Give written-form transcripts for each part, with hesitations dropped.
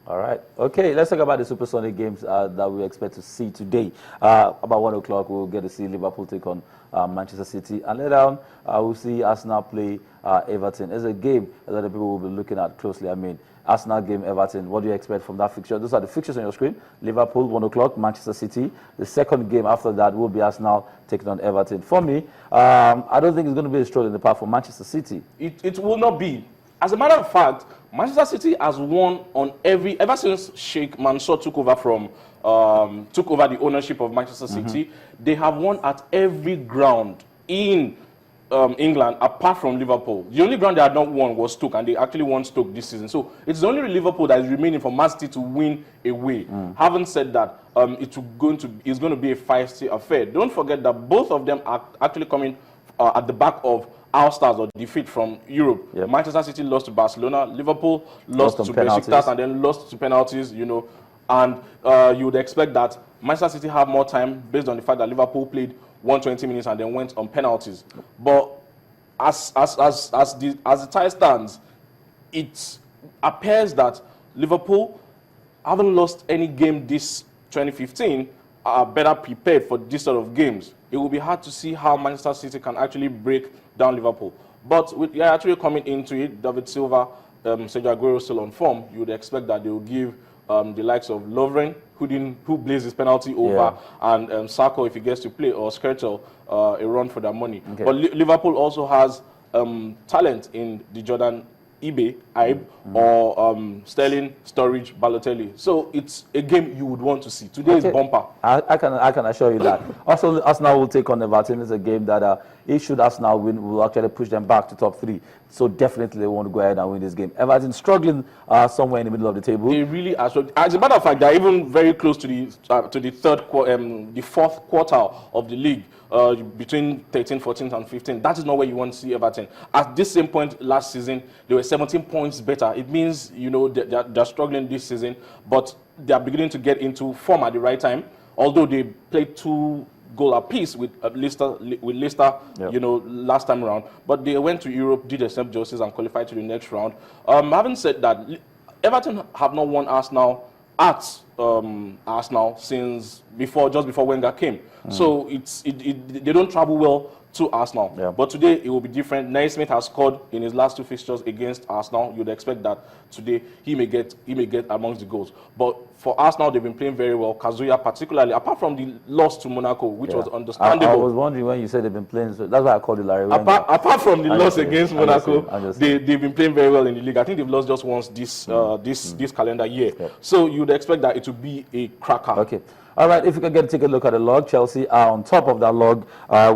All right. Okay, let's talk about the Supersonic games that we expect to see today. About 1 o'clock, we'll get to see Liverpool take on Manchester City. And later on, we'll see Arsenal play Everton. It's a game that a lot of people will be looking at closely. I mean, Arsenal game, Everton. What do you expect from that fixture? Those are the fixtures on your screen. Liverpool, 1 o'clock, Manchester City. The second game after that will be Arsenal taking on Everton. For me, I don't think it's going to be a stroll in the park for Manchester City. It will not be. As a matter of fact, Manchester City has won on ever since Sheikh Mansour took over the ownership of Manchester City. They have won at every ground in England apart from Liverpool. The only ground they had not won was Stoke, and they actually won Stoke this season. So it's only Liverpool that is remaining for Man City to win away. Having said that, it's going to be a feisty affair. Don't forget that both of them are actually coming at the back of our stars or defeat from Europe. Yep. Manchester City lost to Barcelona, Liverpool lost to Besiktas, and then lost to penalties, you know. And you would expect that Manchester City have more time based on the fact that Liverpool played 120 minutes and then went on penalties. But as the tie stands, it appears that Liverpool haven't lost any game this 2015, are better prepared for this sort of games. It will be hard to see how Manchester City can actually break down Liverpool. But with actually coming into it, David Silva, Sergio Aguero still on form, you would expect that they will give the likes of Lovren, who blazed his penalty over, and Sako, if he gets to play, or Skrtel, a run for their money. Okay. But Liverpool also has talent in the Jordan Ibe, or Sterling, Sturridge, Balotelli. So it's a game you would want to see. Today is bumper. I can assure you that. Also, Arsenal will take on Everton. It's a game that should Arsenal win, will actually push them back to top 3. So definitely they want to go ahead and win this game. Everton struggling somewhere in the middle of the table. They really are. As a matter of fact, they're even very close to the fourth quartile of the league. Between 13, 14, and 15. That is not where you want to see Everton. At this same point last season, they were 17 points better. It means, you know, they're struggling this season, but they are beginning to get into form at the right time. Although they played 2 goals apiece with Leicester, you know, last time around. But they went to Europe, did accept justice, and qualified to the next round. Having said that, Everton have not won Arsenal at Arsenal since just before Wenger came. So they don't travel well to Arsenal. Yeah. But today it will be different. Naismith has scored in his last 2 fixtures against Arsenal. You'd expect that today he may get amongst the goals. But for Arsenal, they've been playing very well. Kazuya particularly, apart from the loss to Monaco, which was understandable. I was wondering when you said they've been playing. So that's why I called it Larry. Apart from the loss against Monaco, they've been playing very well in the league. I think they've lost just once this calendar year. Yeah. So you'd expect that it would be a cracker. Okay. All right, if you can take a look at the log, Chelsea are on top of that log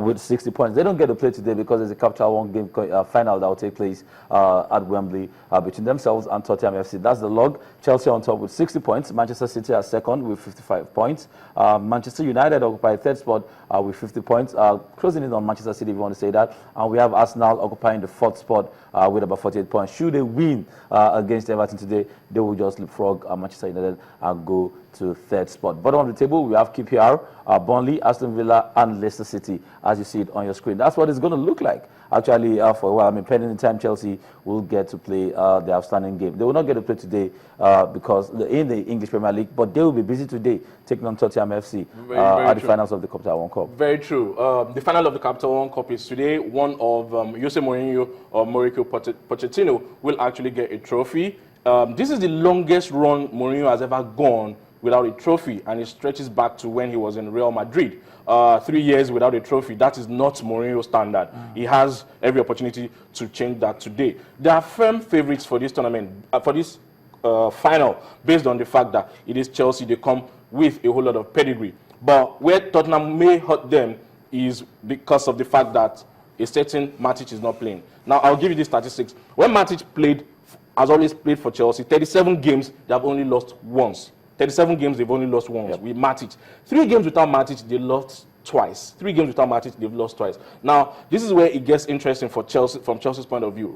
with 60 points. They don't get to play today because there's a Capital One game final that will take place at Wembley between themselves and Tottenham FC. That's the log. Chelsea on top with 60 points. Manchester City are second with 55 points. Manchester United occupy third spot with 50 points. Closing in on Manchester City, if you want to say that. And we have Arsenal occupying the fourth spot with about 48 points. Should they win against Everton today, they will just leapfrog Manchester United and go to third spot. Bottom of the table, we have QPR, Burnley, Aston Villa, and Leicester City, as you see it on your screen. That's what it's going to look like, actually, for a while. I mean, pending in time, Chelsea will get to play the outstanding game. They will not get to play today because they're in the English Premier League, but they will be busy today taking on Tottenham FC at the finals of the Capital One Cup. Very true. The final of the Capital One Cup is today. One of Jose Mourinho or Mauricio Pochettino will actually get a trophy. This is the longest run Mourinho has ever gone without a trophy, and it stretches back to when he was in Real Madrid. 3 years without a trophy, that is not Mourinho's standard. He has every opportunity to change that today. They are firm favorites for this tournament, for this final, based on the fact that it is Chelsea. They come with a whole lot of pedigree. But where Tottenham may hurt them is because of the fact that a certain Matic is not playing. Now, I'll give you the statistics. When Matic has always played for Chelsea, 37 games, they have only lost once. 37 games, they've only lost once with Matic. 3 games without Matic, they lost twice. 3 games without Matic, they've lost twice. Now, this is where it gets interesting for Chelsea, from Chelsea's point of view.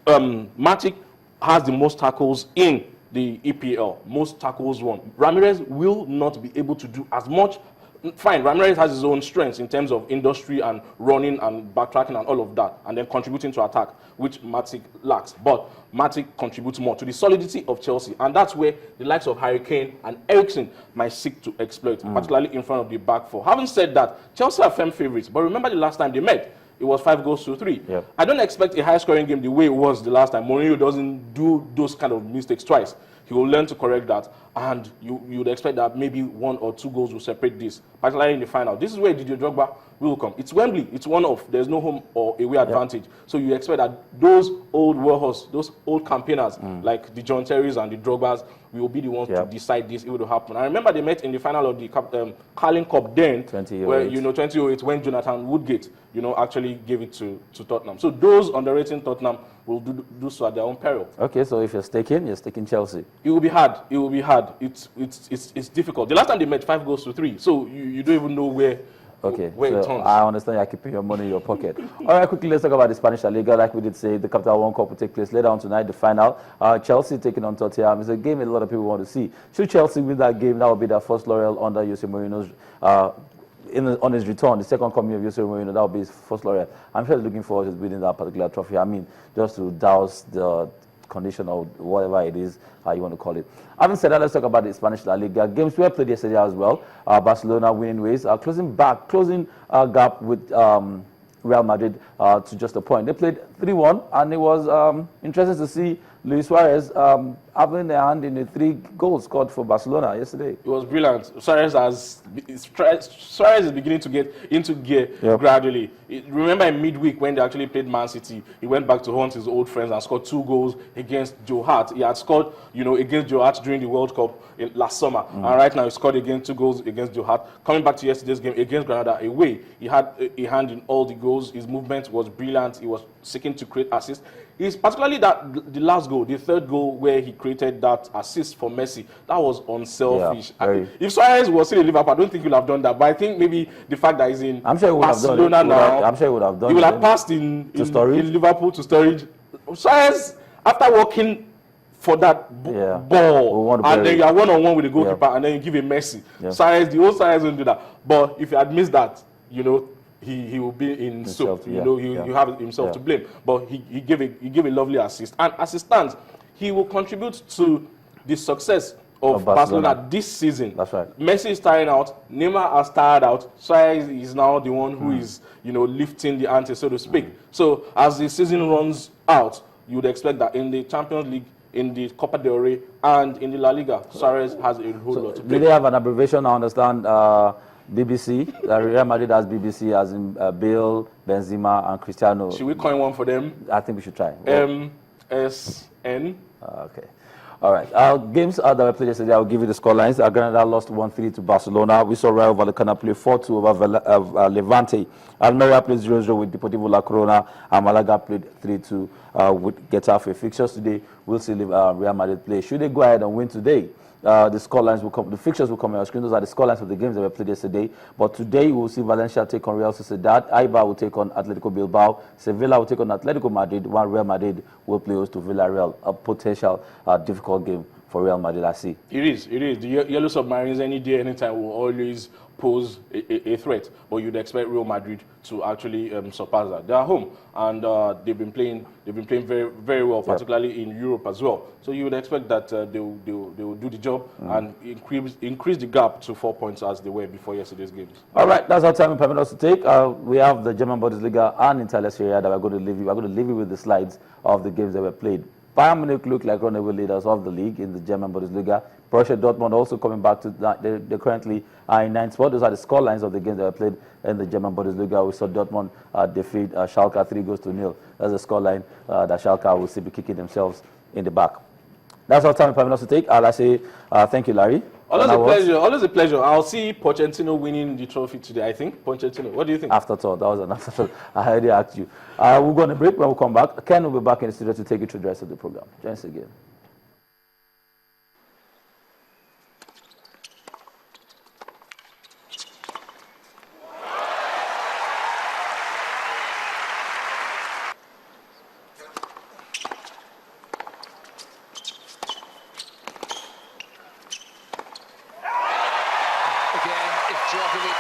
Matic has the most tackles in the EPL, most tackles won. Ramirez will not be able to do as much Fine, Ramirez has his own strengths in terms of industry and running and backtracking and all of that, and then contributing to attack, which Matic lacks. But Matic contributes more to the solidity of Chelsea, and that's where the likes of Harry Kane and Eriksen might seek to exploit, particularly in front of the back four. Having said that, Chelsea are firm favourites, but remember the last time they met, it was 5-3. Yep. I don't expect a high-scoring game the way it was the last time. Mourinho doesn't do those kind of mistakes twice. He will learn to correct that, and you would expect that maybe 1 or 2 goals will separate this, particularly in the final. This is where Didier Drogba will come. It's Wembley. It's one of. There's no home or away advantage. So you expect that those old warhorse, those old campaigners like the John Terrys and the Drogbas will be the ones to decide this. It will happen. I remember they met in the final of the Carling Cup then, 2008. where 2008 when Jonathan Woodgate actually gave it to Tottenham. So those underrating Tottenham will do so at their own peril. Okay, so if you're staking Chelsea. It will be hard. It will be hard. It's difficult. The last time they met, 5-3. So you don't even know where. Okay, where so it turns. I understand you're keeping your money in your pocket. All right, quickly, let's talk about the Spanish La Liga. Like we did say, the Capital One Cup will take place later on tonight, the final. Chelsea taking on Tottenham. It's a game a lot of people want to see. Should Chelsea win that game, that will be their first laurel under Jose Mourinho's, on his return, the second coming of Jose Mourinho, that will be his first laurel. I'm sure he's looking forward to winning that particular trophy. I mean, just to douse the condition or whatever it is you want to call it. Having said that, let's talk about the Spanish La Liga. Games were played yesterday as well. Barcelona winning ways, closing gap with Real Madrid to just a point. They played 3-1, and it was interesting to see Luis Suarez having a hand in the 3 goals scored for Barcelona yesterday. It was brilliant. Suarez is beginning to get into gear gradually. Remember in midweek when they actually played Man City, he went back to haunt his old friends and scored 2 goals against Joe Hart. He had scored, against Joe Hart during the World Cup last summer, and right now he scored again 2 goals against Joe Hart. Coming back to yesterday's game against Granada away, he had a hand in all the goals. His movement was brilliant. He was seeking to create assists. It's particularly the last goal, the 3rd goal, where he created that assist for Messi. That was unselfish. If Suarez was still in Liverpool, I don't think he would have done that. But I think maybe the fact that he's in Barcelona now, I'm sure he would have done it. He would have passed in Liverpool to Sturridge. Suarez, after working for that ball, and then you are one-on-one with the goalkeeper, and then you give a Messi. Suarez, the old Suarez won't do that. But if he had missed that, he will be in soup. You have himself to blame. But he gave a lovely assist. And as it stands, he will contribute to the success of Barcelona this season. That's right. Messi is tiring out. Neymar has tired out. Suarez is now the one who is, lifting the ante, so to speak. So as the season runs out, you would expect that in the Champions League, in the Copa del Rey, and in the La Liga, Suarez has a whole lot to play. Do they have an abbreviation? I understand. BBC, Real Madrid has BBC, as in Bale, Benzema, and Cristiano. Should we coin one for them? I think we should try. MSN. Okay. All right. Games that were played yesterday, I'll give you the scorelines. Granada lost 1-3 to Barcelona. We saw Rayo Vallecano play 4-2 over Levante. Almeria played 0-0 with Deportivo La Corona. And Malaga played 3-2 with Getafe. Fixtures today, we'll see Real Madrid play. Should they go ahead and win today? The scorelines will come. The fixtures will come on our screen. Those are the scorelines of the games that were played yesterday. But today we will see Valencia take on Real Sociedad. Eibar will take on Atletico Bilbao. Sevilla will take on Atletico Madrid. While Real Madrid will play host to Villarreal. A potential difficult game for Real Madrid, I see. It is. The Yellow Submarines any day, anytime will always pose a threat. But you'd expect Real Madrid to actually surpass that. They are home, and they've been playing very, very well, particularly in Europe as well. So you would expect that they will do the job and increase the gap to 4 points as they were before yesterday's games. All right, that's our time we permit us to take. We have the German Bundesliga and Italia Serie A that we're going to leave you. We're going to leave you with the slides of the games that were played. Bayern Munich look like runaway leaders of the league in the German Bundesliga. Borussia Dortmund also coming back to that. They're currently in 9th spot. Those are the scorelines of the games that were played in the German Bundesliga. We saw Dortmund defeat Schalke 3-2. That's the scoreline that Schalke will still be kicking themselves in the back. That's our time permit us to take. I'll say thank you, Larry. Always a pleasure. Always a pleasure. I'll see Pochettino winning the trophy today, I think. Pochettino, what do you think? Afterthought. That was an afterthought. I already asked you. We'll go on a break. When we come back, Ken will be back in the studio to take you through the rest of the program. Join us again. Again, if Djokovic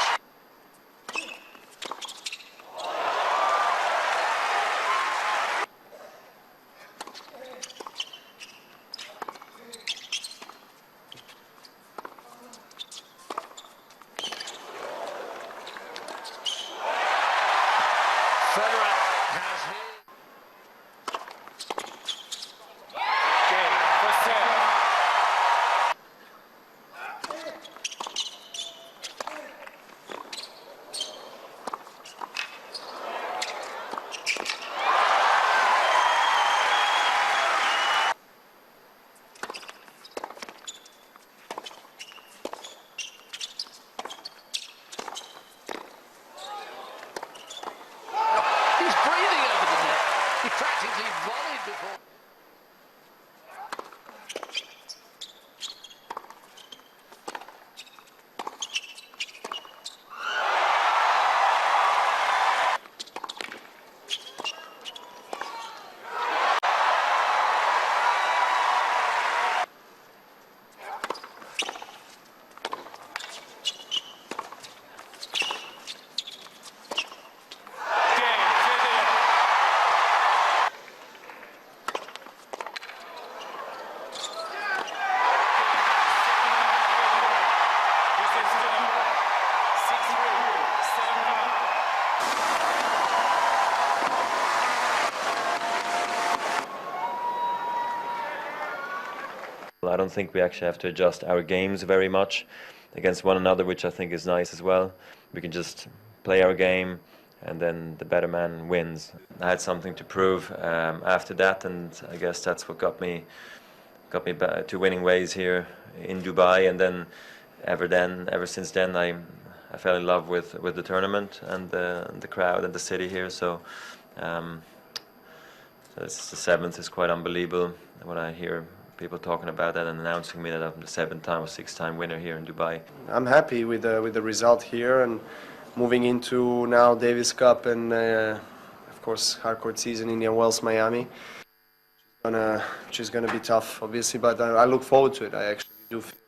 I don't think we actually have to adjust our games very much against one another, which I think is nice as well. We can just play our game, and then the better man wins. I had something to prove after that, and I guess that's what got me back to winning ways here in Dubai. And then, ever since then, I fell in love with the tournament and the crowd and the city here. So, so it's the 7th is quite unbelievable when I hear people talking about that and announcing me that I'm the 7th-time or 6th-time winner here in Dubai. I'm happy with the result here, and moving into now Davis Cup and of course hardcourt season, Indian Wells, Miami. Which is gonna be tough, obviously, but I look forward to it. I actually do feel